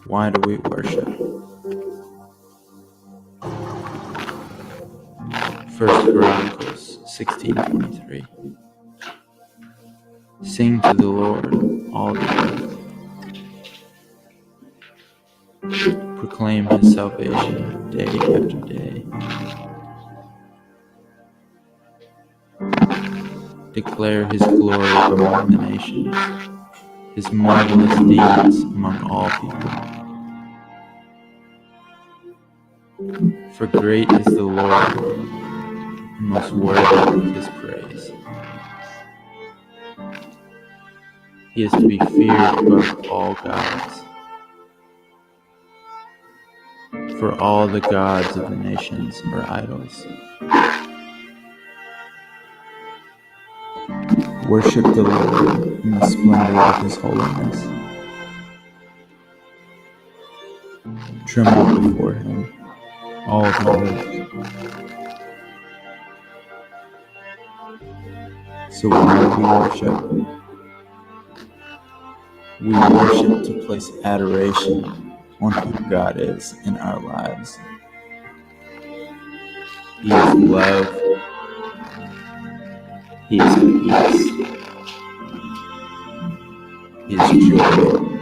Why do we worship? 1 Chronicles 16:23. Sing to the Lord, all the earth. Proclaim his salvation day after day. Declare his glory among the nations, his marvelous deeds among all people. For great is the Lord, and most worthy of his praise. He is to be feared above all gods. For all the gods of the nations are idols. Worship the Lord in the splendor of his holiness. Tremble before him, all the earth. So why do we worship? We worship to place adoration on who God is in our lives. He is love. He is peace. He is joy.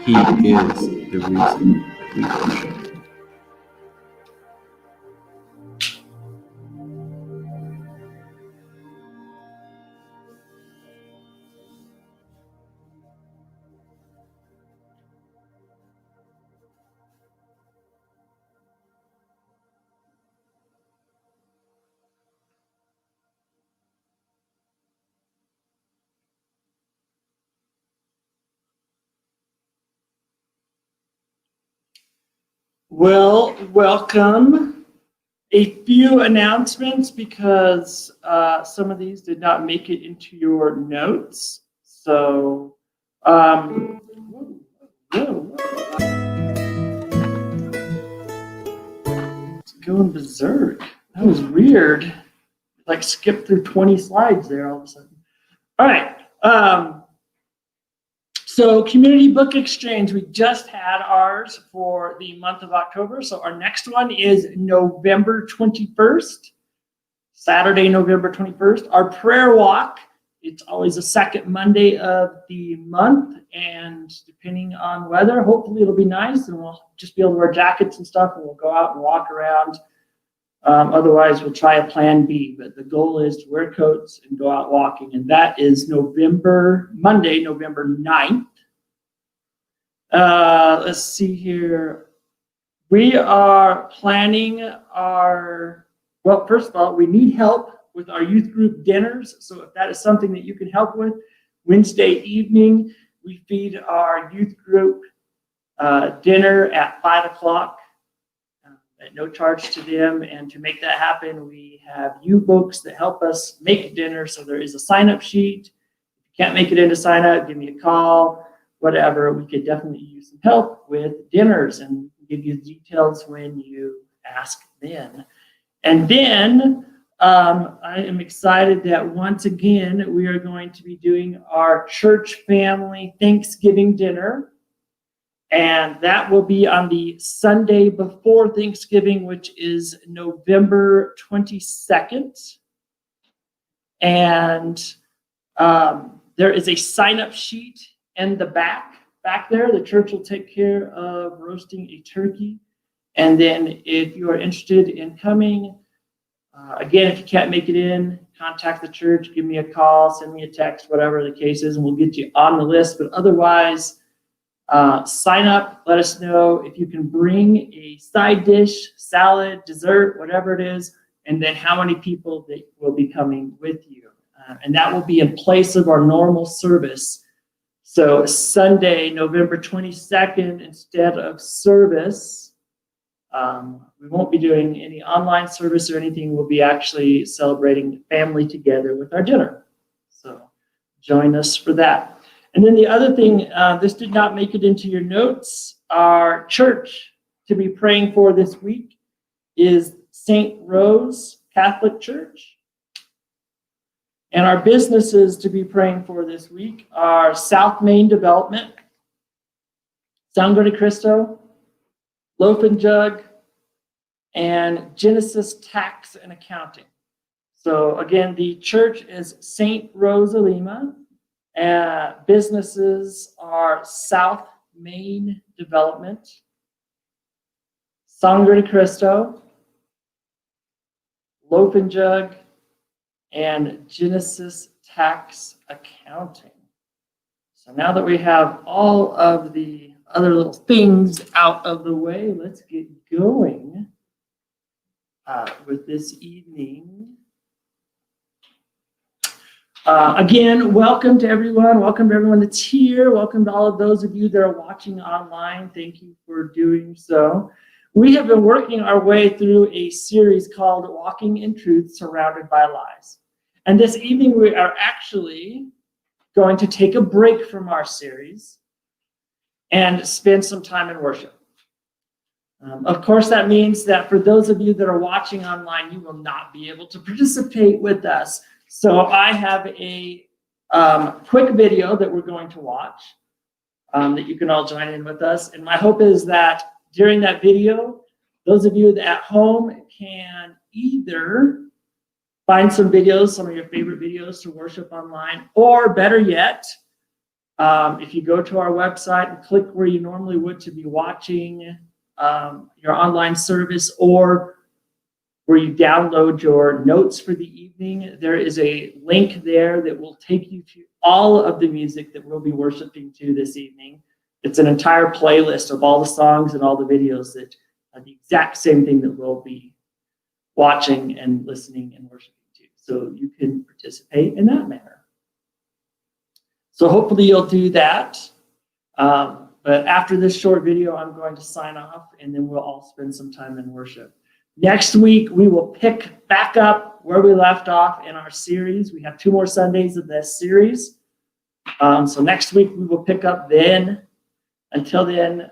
He is the reason we worship. Well, welcome. A few announcements because some of these did not make it into your notes. So, it's going berserk. That was weird. Like skipped through 20 slides there all of a sudden. All right. So community book exchange, we just had ours for the month of October. So our next one is November 21st, Saturday, November 21st. Our prayer walk, it's always the second Monday of the month. And depending on weather, hopefully it'll be nice and we'll just be able to wear jackets and stuff and we'll go out and walk around. Otherwise, we'll try a plan B, but the goal is to wear coats and go out walking. And that is Monday, November 9th. Let's see here. We are planning well, first of all, we need help with our youth group dinners. So if that is something that you can help with, Wednesday evening, we feed our youth group dinner at 5 o'clock. At no charge to them. And to make that happen, we have U-Books that help us make dinner. So there is a sign-up sheet. If you can't make it in to sign up, give me a call, whatever. We could definitely use some help with dinners and give you details when you ask then. And then I am excited that once again, we are going to be doing our church family Thanksgiving dinner. And that will be on the Sunday before Thanksgiving, which is November 22nd. And there is a sign-up sheet in the back there. The church will take care of roasting a turkey. And then if you are interested in coming, again, if you can't make it in, contact the church, give me a call, send me a text, whatever the case is, and we'll get you on the list. But otherwise, sign up, let us know if you can bring a side dish, salad, dessert, whatever it is, and then how many people that will be coming with you. And that will be in place of our normal service. So Sunday, November 22nd, instead of service, we won't be doing any online service or anything. We'll be actually celebrating family together with our dinner. So join us for that. And then the other thing, this did not make it into your notes. Our church to be praying for this week is St. Rose Catholic Church. And our businesses to be praying for this week are South Main Development, Sangre de Cristo, Loaf and Jug, and Genesis Tax and Accounting. So again, the church is St. Rose of Lima. Businesses are South Main Development, Sangre de Cristo, Loaf and Jug, and Genesis Tax Accounting. So now that we have all of the other little things out of the way, let's get going with this evening. Again, welcome to everyone. Welcome to everyone that's here. Welcome to all of those of you that are watching online. Thank you for doing so. We have been working our way through a series called Walking in Truth Surrounded by Lies. And this evening we are actually going to take a break from our series and spend some time in worship. Of course, that means that for those of you that are watching online, you will not be able to participate with us. So I have a quick video that we're going to watch that you can all join in with us. And my hope is that during that video, those of you at home can either find some videos, some of your favorite videos to worship online, or better yet, if you go to our website and click where you normally would to be watching your online service, or where you download your notes for the evening, there is a link there that will take you to all of the music that we'll be worshiping to this evening. It's an entire playlist of all the songs and all the videos that are the exact same thing that we'll be watching and listening and worshiping to. So you can participate in that manner. So hopefully you'll do that. But after this short video, I'm going to sign off, and then we'll all spend some time in worship. Next week, we will pick back up where we left off in our series. We have 2 more Sundays of this series. So next week, we will pick up then. Until then,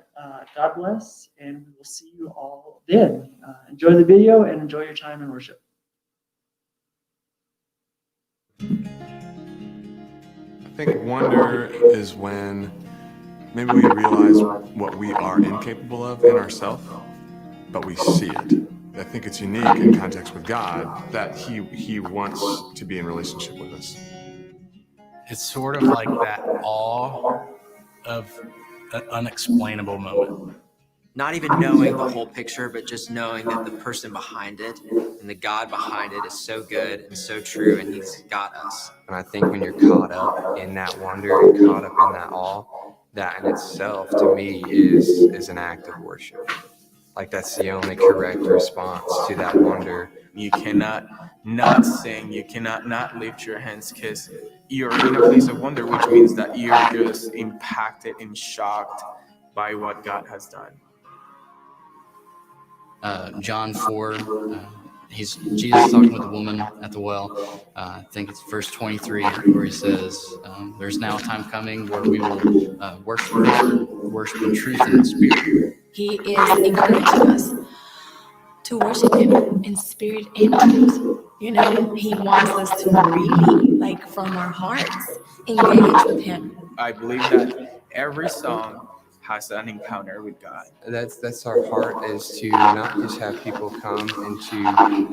God bless, and we will see you all then. Enjoy the video and enjoy your time in worship. I think wonder is when maybe we realize what we are incapable of in ourselves, but we see it. I think it's unique in context with God that He wants to be in relationship with us. It's sort of like that awe of an unexplainable moment. Not even knowing the whole picture, but just knowing that the person behind it and the God behind it is so good and so true, and He's got us. And I think when you're caught up in that wonder and caught up in that awe, that in itself, to me, is an act of worship. Like, that's the only correct response to that wonder. You cannot not sing. You cannot not lift your hands, because you're in a place of wonder, which means that you're just impacted and shocked by what God has done. John 4, Jesus talking with the woman at the well. I think it's verse 23 where he says, there's now a time coming where we will worship in truth and in spirit. He is encouraging us to worship Him in spirit and truth. You know, He wants us to really, like from our hearts, engage with Him. I believe that every song has an encounter with God. That's our heart, is to not just have people come and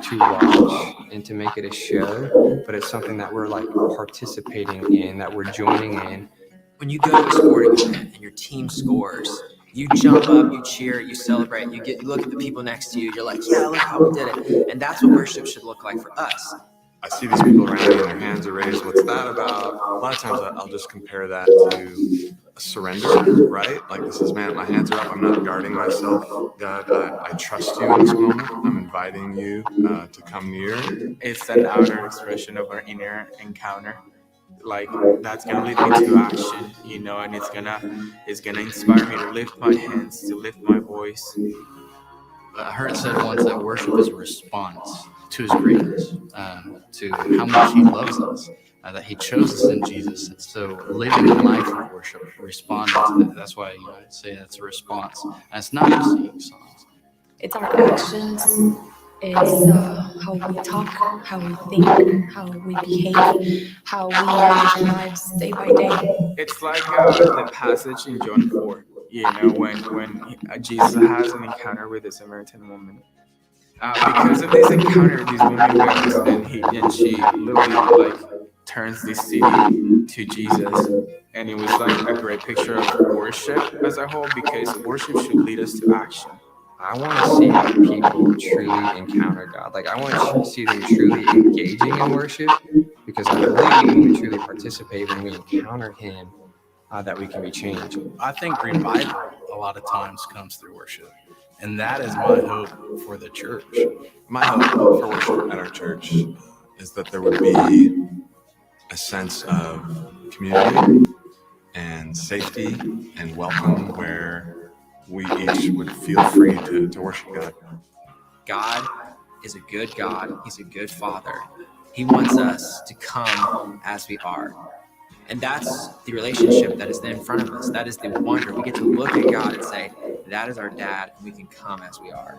to watch and to make it a show, but it's something that we're like participating in, that we're joining in. When you go to a sporting event and your team scores, you jump up, you cheer, you celebrate, you look at the people next to you, you're like, yeah, look how we did it. And that's what worship should look like for us. I see these people around me and their hands are raised. What's that about? A lot of times I'll just compare that to a surrender, right? Like this is, man, my hands are up. I'm not guarding myself. God, I trust you in this moment. I'm inviting you to come near. It's an outer expression of our inner encounter. Like that's gonna lead me to action, you know, and it's gonna inspire me to lift my hands, to lift my voice. I heard it said once that worship is a response to His greatness, to how much He loves us, that He chose us in Jesus. And so living a life of worship, responding to that, that's why I say that's a response. And it's not just singing songs. It's our actions. It's how we talk, how we think, how we behave, how we manage our lives day by day. It's like the passage in John 4, you know, when Jesus has an encounter with the Samaritan woman. Because of this encounter, this woman goes and she literally like turns this city to Jesus. And it was like a great picture of worship as a whole, because worship should lead us to action. I want to see people truly encounter God. Like, I want to see them truly engaging in worship, because I believe when we truly participate, when we encounter Him, that we can be changed. I think revival a lot of times comes through worship. And that is my hope for the church. My hope for worship at our church is that there would be a sense of community and safety and welcome, where we each would feel free to worship God. God is a good God. He's a good Father. He wants us to come as we are. And that's the relationship that is then in front of us. That is the wonder. We get to look at God and say, that is our dad. We can come as we are.